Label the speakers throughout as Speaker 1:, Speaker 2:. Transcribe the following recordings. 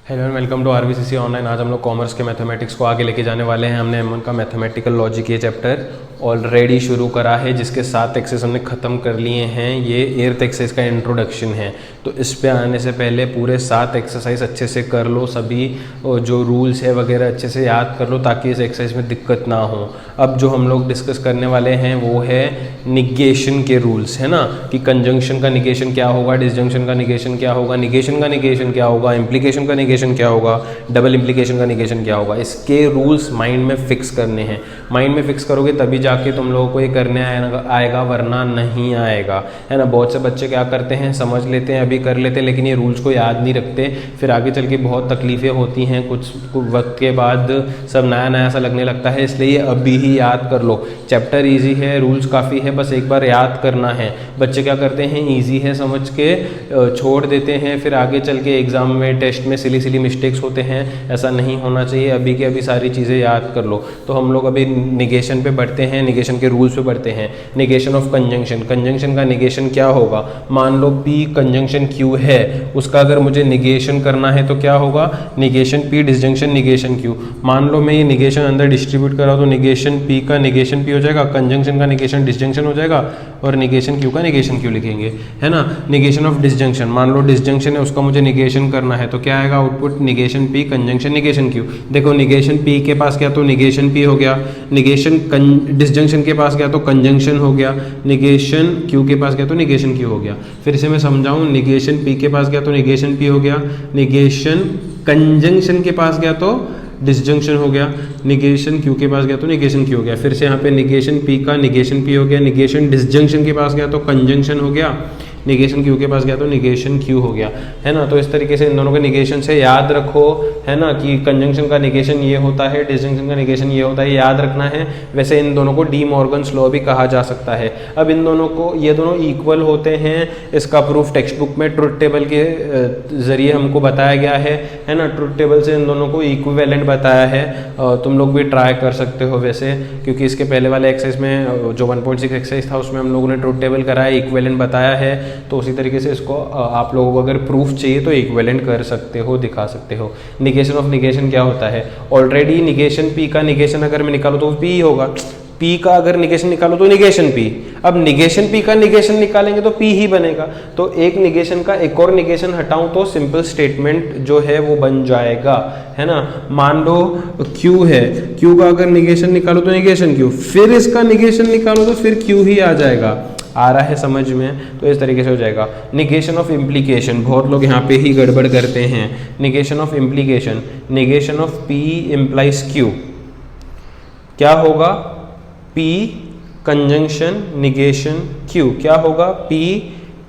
Speaker 1: Hello and welcome to RVCC online. आज हम लोग कॉमर्स के मैथमेटिक्स को आगे लेके जाने वाले हैं। हमने M1 का मैथमेटिकल लॉजिक ये चैप्टर ऑलरेडी शुरू करा है, जिसके 7 एक्सरसाइज हमने ख़त्म कर लिए हैं। ये 8th एक्सरसाइज का इंट्रोडक्शन है, तो इस पे आने से पहले पूरे 7 एक्सरसाइज अच्छे से कर लो, सभी जो रूल्स है वगैरह अच्छे से याद कर लो ताकि इस एक्सरसाइज में दिक्कत ना हो। अब जो हम लोग डिस्कस करने वाले हैं वो है निगेशन के रूल्स, है ना, कि कंजंक्शन का निगेशन क्या होगा, डिसजंक्शन का निगेशन क्या होगा, निगेशन का निगेशन क्या होगा, इम्प्लीकेशन का निगेशन क्या होगा, डबल इम्प्लीकेशन का निगेशन क्या होगा। इसके रूल्स माइंड में फिक्स करने हैं। माइंड में फिक्स करोगे तभी जाके तुम लोगों को ये करने आएगा, वरना नहीं आएगा, है ना। बहुत से बच्चे क्या करते हैं, समझ लेते हैं, अभी कर लेते हैं, लेकिन ये रूल्स को याद नहीं रखते, फिर आगे चल के बहुत तकलीफें होती हैं। कुछ वक्त के बाद सब नया नया सा लगने लगता है, इसलिए ये अभी ही याद कर लो। चैप्टर ईजी है, रूल्स काफ़ी है, बस एक बार याद करना है। बच्चे क्या करते हैं, ईजी है समझ के छोड़ देते हैं, फिर आगे चल के एग्जाम में टेस्ट में सिली मिस्टेक्स होते हैं। ऐसा नहीं होना चाहिए, अभी के अभी सारी चीज़ें याद कर लो। तो हम लोग अभी निगेशन पे बढ़ते हैं, निगेशन के रूल्स पे बढ़ते हैं। निगेशन ऑफ कंजंक्शन, कंजंक्शन का निगेशन क्या होगा। मान लो P कंजंक्शन Q है, उसका अगर मुझे निगेशन करना है तो क्या होगा, negation P disjunction negation Q। मान लो मैं ये निगेशन अंदर डिस्ट्रीब्यूट कर रहा हूँ तो निगेशन P का निगेशन P हो जाएगा, कंजंक्शन का निगेशन डिसजंक्शन हो जाएगा और निगेशन Q का निगेशन Q लिखेंगे, है ना। निगेशन ऑफ डिसजंक्शन, मान लो डिसजंक्शन है, उसका मुझे निगेशन करना है तो क्या आएगा output, negation P conjunction negation Q। देखो निगेशन P के पास गया तो निगेशन P हो गया, निगेशन डिसजंक्शन के पास गया तो कंजंक्शन हो गया, निगेशन Q के पास गया तो निगेशन Q हो गया। फिर से मैं समझाऊं, निगेशन P के पास गया तो निगेशन P हो गया, निगेशन कंजंक्शन के पास गया तो डिसजंक्शन हो गया, निगेशन Q के पास गया तो निगेशन Q हो गया। फिर से यहाँ पे निगेशन P का निगेशन P हो गया, निगेशन डिसजंक्शन के पास गया तो कंजंक्शन हो गया, निगेशन Q के पास गया तो निगेशन Q हो गया, है ना। तो इस तरीके से इन दोनों के निगेशन से याद रखो, है ना, कि कंजंक्शन का निगेशन ये होता है, डिसजंक्शन का निगेशन ये होता है, याद रखना है। वैसे इन दोनों को डी मॉर्गन्स लॉ भी कहा जा सकता है। अब इन दोनों को, ये दोनों इक्वल होते हैं, इसका प्रूफ टेक्स्ट बुक में ट्रुथ टेबल के जरिए हमको बताया गया है ना। ट्रुथ टेबल से इन दोनों को इक्विवेलेंट बताया है। तुम लोग भी ट्राई कर सकते हो वैसे, क्योंकि इसके पहले वाले एक्सरसाइज में जो 1.6 एक्सरसाइज था उसमें हम लोगों ने ट्रुथ टेबल कराया, इक्विवेलेंट बताया है। तो उसी तरीके से इसको आप लोगों को अगर प्रूफ चाहिए तो इक्विवेलेंट कर सकते हो, दिखा सकते हो। निगेशन ऑफ निगेशन क्या होता है, ऑलरेडी निगेशन P का निगेशन अगर मैं निकालूं तो P होगा, P का अगर निगेशन निकालो तो निगेशन P। अब निगेशन P का निगेशन निकालेंगे तो P ही बनेगा। तो एक निगेशन का एक और निगेशन हटाऊं तो सिंपल स्टेटमेंट जो है वो बन जाएगा, है ना। मान लो Q है, Q का अगर निगेशन निकालो तो निगेशन Q, फिर इसका निगेशन निकालो तो फिर Q ही आ जाएगा। आ रहा है समझ में, तो इस तरीके से हो जाएगा। निगेशन ऑफ इम्प्लीकेशन, बहुत लोग यहाँ पे ही गड़बड़ करते हैं। Negation of implication, negation of P implies Q, क्या होगा, P कंजंक्शन निगेशन Q, क्या होगा, P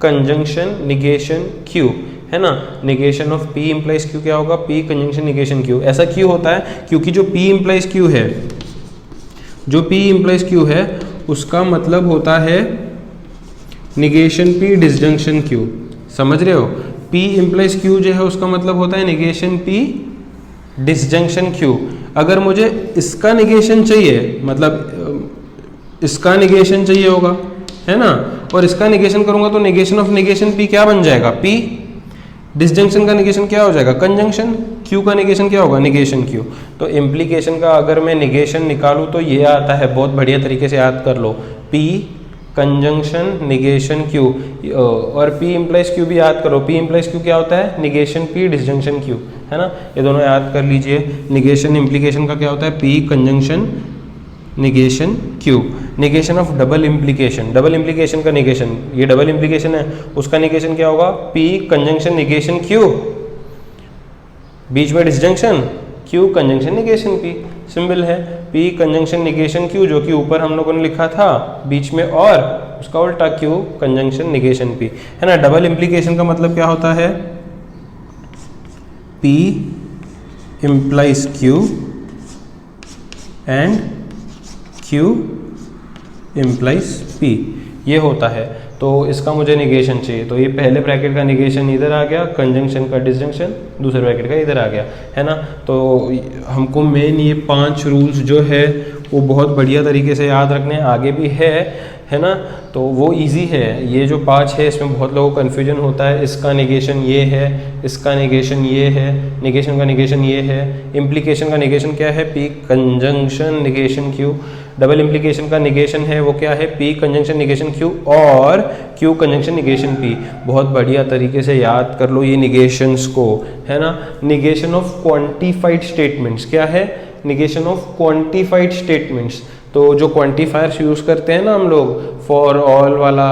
Speaker 1: कंजंक्शन निगेशन Q, है ना। Negation of P implies Q क्या होगा, P कंजंक्शन निगेशन Q। ऐसा क्यों होता है, क्योंकि जो P इम्प्लाइज Q है, जो P इम्प्लाइज Q है उसका मतलब होता है निगेशन P डिसजंक्शन Q। समझ रहे हो, P इम्प्लाइज Q जो है उसका मतलब होता है निगेशन P डिसजंक्शन Q। अगर मुझे इसका निगेशन चाहिए, मतलब इसका निगेशन चाहिए होगा, है ना, और इसका निगेशन करूंगा तो निगेशन ऑफ निगेशन P क्या बन जाएगा, P। डिसजंक्शन का निगेशन क्या हो जाएगा, कंजंक्शन। Q का निगेशन क्या होगा, निगेशन Q। तो इम्प्लीकेशन का अगर मैं निगेशन निकालूं तो ये आता है, बहुत बढ़िया तरीके से याद कर लो, P कंजंक्शन निगेशन Q, और P इम्प्लाइज Q भी याद करो। P इम्प्लाइज Q क्या होता है, निगेशन P डिसजंक्शन Q, है ना। ये दोनों याद कर लीजिए। निगेशन इम्प्लीकेशन का क्या होता है, P conjunction negation Q। Negation of double implication, double implication का निगेशन, ये डबल इम्प्लीकेशन है, उसका निगेशन क्या होगा, P कंजंक्शन निगेशन Q, बीच में disjunction, Q conjunction negation P। Simple है, P कंजंक्शन निगेशन Q, जो कि ऊपर हम लोगों ने लिखा था बीच में, और उसका उल्टा Q कंजंक्शन निगेशन P, है ना। डबल इम्प्लीकेशन का मतलब क्या होता है, P implies Q and Q implies P, ये होता है। तो इसका मुझे निगेशन चाहिए, तो ये पहले ब्रैकेट का निगेशन इधर आ गया, कंजंक्शन का डिसजंक्शन दूसरे ब्रैकेट का इधर आ गया, है ना। तो हमको मेन ये 5 रूल्स जो है वो बहुत बढ़िया तरीके से याद रखने आगे भी है ना। तो वो इजी है। ये जो 5 है इसमें बहुत लोगों को कन्फ्यूजन होता है, इसका नेगेशन ये है, इसका नेगेशन ये है, नेगेशन का नेगेशन ये है, इम्प्लीकेशन का नेगेशन क्या है, P conjunction negation Q, double implication का नेगेशन है वो क्या है, पी कंजंक्शन नेगेशन क्यू और क्यू कंजंक्शन नेगेशन पी। बहुत बढ़िया तरीके से याद कर लो ये निगेशंस को, है ना। निगेशन ऑफ क्वांटिफाइड स्टेटमेंट्स क्या है, निगेशन ऑफ क्वांटिफाइड स्टेटमेंट्स। तो जो क्वांटिफायर्स यूज़ करते हैं ना हम लोग, फॉर ऑल वाला,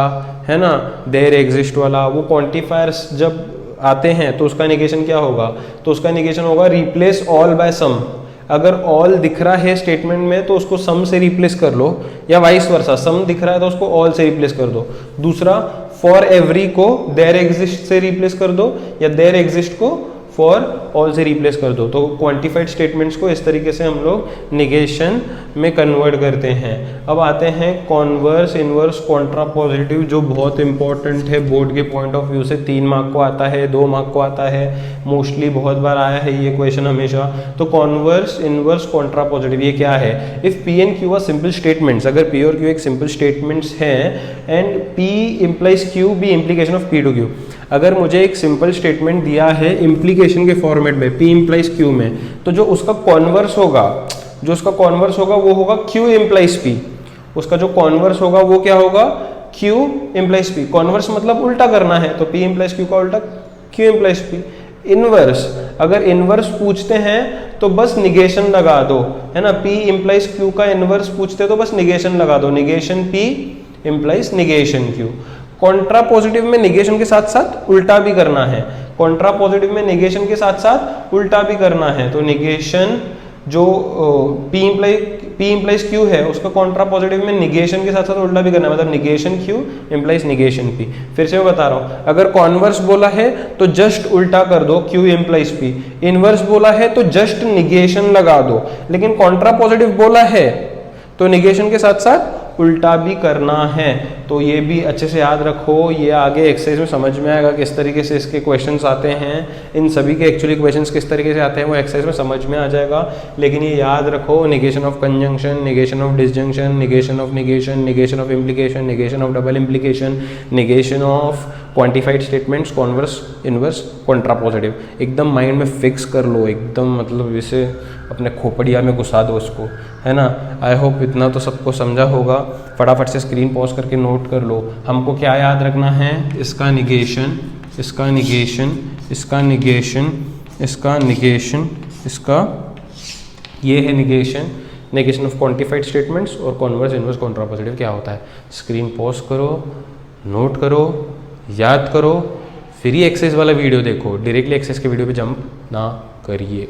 Speaker 1: है ना, देयर एग्जिस्ट वाला, वो क्वांटिफायर्स जब आते हैं तो उसका निगेशन क्या होगा, तो उसका निगेशन होगा रिप्लेस ऑल बाय सम। अगर ऑल दिख रहा है स्टेटमेंट में तो उसको सम से रिप्लेस कर लो, या वाइस वर्सा, सम दिख रहा है तो उसको ऑल से रिप्लेस कर दो। दूसरा, फॉर एवरी को देयर एग्जिस्ट से रिप्लेस कर दो, या देयर एग्जिस्ट को फॉर ऑल से रिप्लेस कर दो। तो क्वांटिफाइड स्टेटमेंट्स को इस तरीके से हम लोग निगेशन में कन्वर्ट करते हैं। अब आते हैं कॉन्वर्स, इनवर्स, कॉन्ट्रापोजिटिव, जो बहुत इंपॉर्टेंट है बोर्ड के पॉइंट ऑफ व्यू से। 3 मार्क को आता है, 2 मार्क को आता है, मोस्टली बहुत बार आया है ये क्वेश्चन हमेशा। तो कॉन्वर्स, इनवर्स, कॉन्ट्रापोजिटिव ये क्या है। If P and Q are simple statements, अगर पी और क्यू एक सिंपल स्टेटमेंट्स हैं and P implies Q be implication of P to Q. अगर मुझे एक सिंपल स्टेटमेंट दिया है इम्प्लीकेशन के फॉर्मेट में, पी इंप्लाइज क्यू में, तो जो उसका कॉन्वर्स होगा, जो उसका कॉन्वर्स होगा वो होगा क्यू इंप्लाइज पी। उसका जो कॉन्वर्स होगा वो क्या होगा, क्यू इंप्लाइज पी। कॉन्वर्स मतलब उल्टा करना है, तो पी इंप्लाइज क्यू का उल्टा क्यू इंप्लाइज पी। इनवर्स, अगर इनवर्स पूछते हैं तो बस निगेशन लगा दो, है ना। पी इंप्लाइज क्यू का इनवर्स पूछते तो बस निगेशन लगा दो, negation P implies negation Q. Contrapositive में निगेशन के साथ साथ उल्टा भी करना है, कॉन्ट्रापोजिटिव में निगेशन के साथ साथ उल्टा भी करना है। तो निगेशन जो P इंप्लाइज Q है उसका कॉन्ट्रापोजिटिव में निगेशन के साथ साथ उल्टा भी करना है, मतलब negation Q implies negation P। फिर से मैं बता रहा हूँ, अगर कॉन्वर्स बोला है तो जस्ट उल्टा कर दो, Q इंप्लाइज P। इनवर्स बोला है तो जस्ट निगेशन लगा दो, लेकिन कॉन्ट्रापोजिटिव बोला है तो निगेशन के साथ साथ उल्टा भी करना है। तो ये भी अच्छे से याद रखो, ये आगे एक्सरसाइज में समझ में आएगा किस तरीके से इसके क्वेश्चंस आते हैं। इन सभी के एक्चुअली क्वेश्चंस किस तरीके से आते हैं वो एक्सरसाइज में समझ में आ जाएगा। लेकिन ये याद रखो, negation of conjunction, negation of disjunction, negation of negation, negation of implication, negation of double implication, negation of quantified statements, converse, inverse, contrapositive, एकदम माइंड में फिक्स कर लो, एकदम मतलब इसे अपने खोपड़िया में घुसा दो उसको, है ना। आई होप इतना तो सबको समझा होगा। फटाफट से स्क्रीन पॉज करके नोट कर लो। हमको क्या याद रखना है, इसका निगेशन, इसका निगेशन, इसका निगेशन, इसका निगेशन, इसका ये है negation, negation of quantified statements और कॉन्वर्स, इनवर्स, कॉन्ट्रापोजिटिव क्या होता है। स्क्रीन पॉज करो, नोट करो, याद करो, फिर ही एक्सरसाइज वाला वीडियो देखो, डायरेक्टली एक्सरसाइज के वीडियो पे जंप ना करिए।